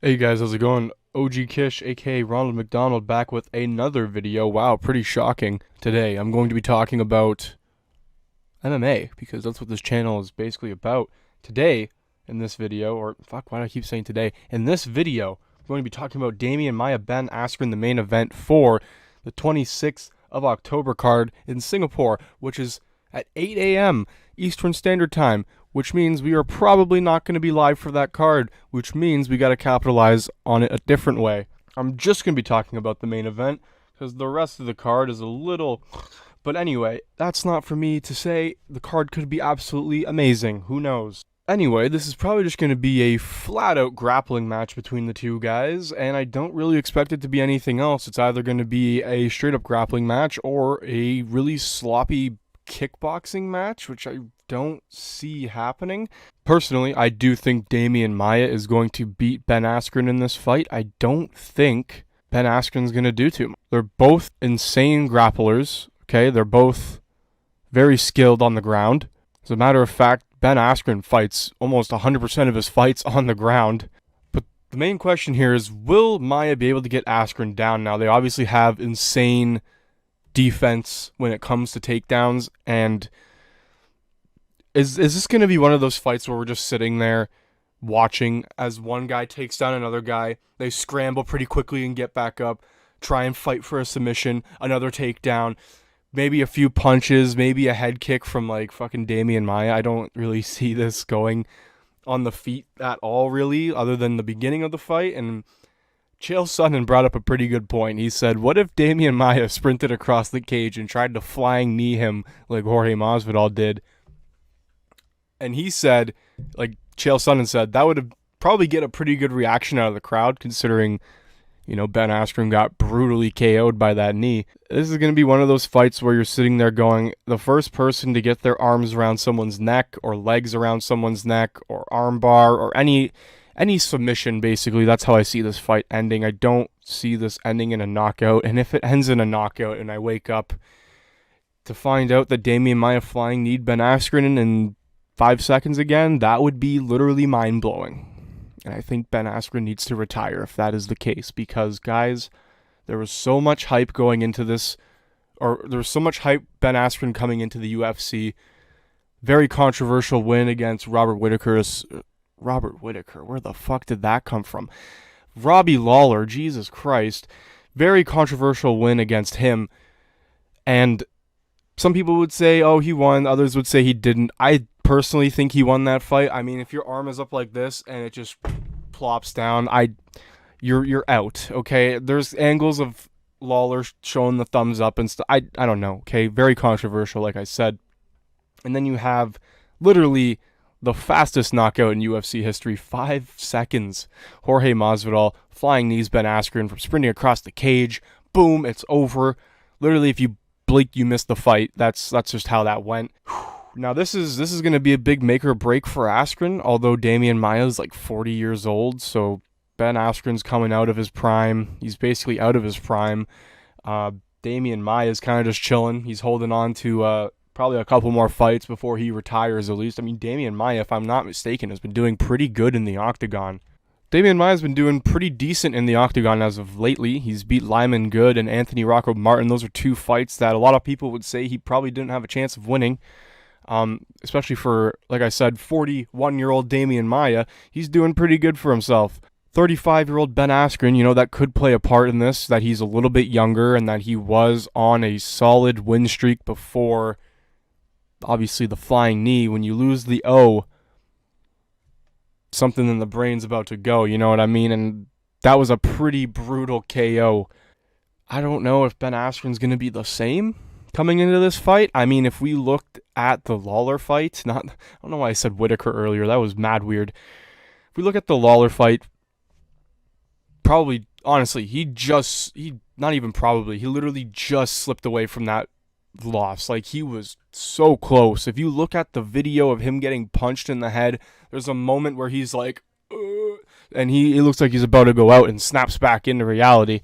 Hey guys, how's it going? OG Kish, aka Ronald McDonald, back with another video. Wow, pretty shocking. Today, I'm going to be talking about MMA, because that's what this channel is basically about. Today, in this video, or fuck, why do I keep saying today? In this video, I'm going to be talking about DEMIAN MAIA, Ben Askren, the main event for the 26th of October card in Singapore, which is at 8 a.m. Eastern Standard Time, which means we are probably not going to be live for that card, which means we got to capitalize on it a different way. I'm just going to be talking about the main event, because the rest of the card is a little... But anyway, that's not for me to say. The card could be absolutely amazing. Who knows? Anyway, this is probably just going to be a flat-out grappling match between the two guys, and I don't really expect it to be anything else. It's either going to be a straight-up grappling match or a really sloppy kickboxing match, which I don't see happening. Personally, I do think DEMIAN MAIA is going to beat Ben Askren in this fight. I don't think Ben Askren's going to do too much. They're both insane grapplers, okay? They're both very skilled on the ground. As a matter of fact, Ben Askren fights almost 100% of his fights on the ground. But the main question here is, will Maia be able to get Askren down now? They obviously have insane defense when it comes to takedowns, and is this going to be one of those fights where we're just sitting there watching as one guy takes down another guy, they scramble pretty quickly and get back up, try and fight for a submission, another takedown, maybe a few punches, maybe a head kick from like fucking DEMIAN MAIA? I don't really see this going on the feet at all, really, other than the beginning of the fight. And Chael Sonnen brought up a pretty good point. He said, what if DEMIAN MAIA sprinted across the cage and tried to flying knee him like Jorge Masvidal did? And he said, like Chael Sonnen said, that would have probably get a pretty good reaction out of the crowd, considering, you know, Ben Askren got brutally KO'd by that knee. This is going to be one of those fights where you're sitting there going, the first person to get their arms around someone's neck or legs around someone's neck or armbar or any submission, basically, that's how I see this fight ending. I don't see this ending in a knockout, and if it ends in a knockout and I wake up to find out that DEMIAN MAIA flying kneed Ben Askren in 5 seconds again, that would be literally mind-blowing. And I think Ben Askren needs to retire if that is the case, because, guys, there was so much hype going into this, or there was so much hype Ben Askren coming into the UFC. Very controversial win against Robert Whittaker, where the fuck did that come from? Robbie Lawler, Jesus Christ. Very controversial win against him. And some people would say, oh, he won. Others would say he didn't. I personally think he won that fight. I mean, if your arm is up like this and it just plops down, you're out, okay? There's angles of Lawler showing the thumbs up and stuff. I don't know, okay? Very controversial, like I said. And then you have literally the fastest knockout in UFC history, 5 seconds. Jorge Masvidal flying knees Ben Askren from sprinting across the cage. Boom, it's over. Literally, if you blink, you miss the fight. That's just how that went. Now, this is going to be a big make or break for Askren, although DEMIAN MAIA is like 40 years old, so Ben Askren's coming out of his prime. He's basically out of his prime. DEMIAN MAIA is kind of just chilling. He's holding on to probably a couple more fights before he retires, at least. I mean, DEMIAN MAIA, if I'm not mistaken, has been doing pretty good in the octagon. DEMIAN MAIA has been doing pretty decent in the octagon as of lately. He's beat Lyman Good and Anthony Rocco Martin. Those are two fights that a lot of people would say he probably didn't have a chance of winning. Especially for, like I said, 41-year-old DEMIAN MAIA. He's doing pretty good for himself. 35-year-old Ben Askren, you know, that could play a part in this, that he's a little bit younger and that he was on a solid win streak before, obviously, the flying knee. When you lose the O, something in the brain's about to go, you know what I mean? And that was a pretty brutal KO. I don't know if Ben Askren's going to be the same coming into this fight. I mean, if we looked at the Lawler fight, I don't know why I said Whittaker earlier, that was mad weird. If we look at the Lawler fight, probably, honestly, he literally just slipped away from that loss. Like, he was so close. If you look at the video of him getting punched in the head, there's a moment where he's like, and it looks like he's about to go out and snaps back into reality.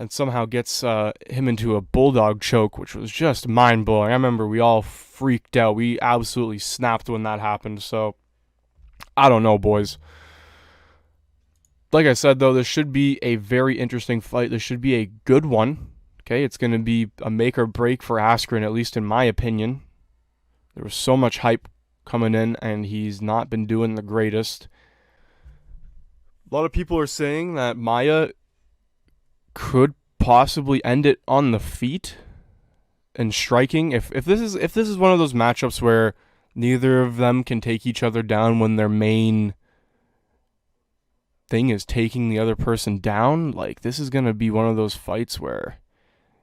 And somehow gets him into a bulldog choke, which was just mind-blowing. I remember we all freaked out. We absolutely snapped when that happened. So, I don't know, boys. Like I said, though, this should be a very interesting fight. This should be a good one. Okay, it's going to be a make or break for Askren, at least in my opinion. There was so much hype coming in, and he's not been doing the greatest. A lot of people are saying that Maia could possibly end it on the feet and striking. If this is one of those matchups where neither of them can take each other down when their main thing is taking the other person down, like, this is gonna be one of those fights where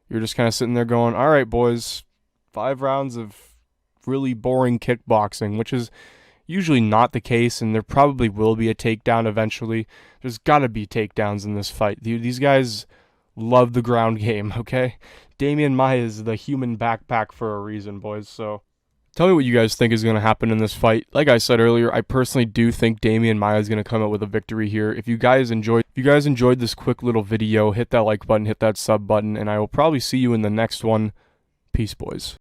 you're just kind of sitting there going, all right, boys, 5 rounds of really boring kickboxing, which is usually not the case, and there probably will be a takedown eventually. There's got to be takedowns in this fight. These guys love the ground game, okay? DEMIAN MAIA is the human backpack for a reason, boys. So tell me what you guys think is going to happen in this fight. Like I said earlier, I personally do think DEMIAN MAIA is going to come out with a victory here. If you guys enjoyed this quick little video, hit that like button, hit that sub button, and I will probably see you in the next one. Peace, boys.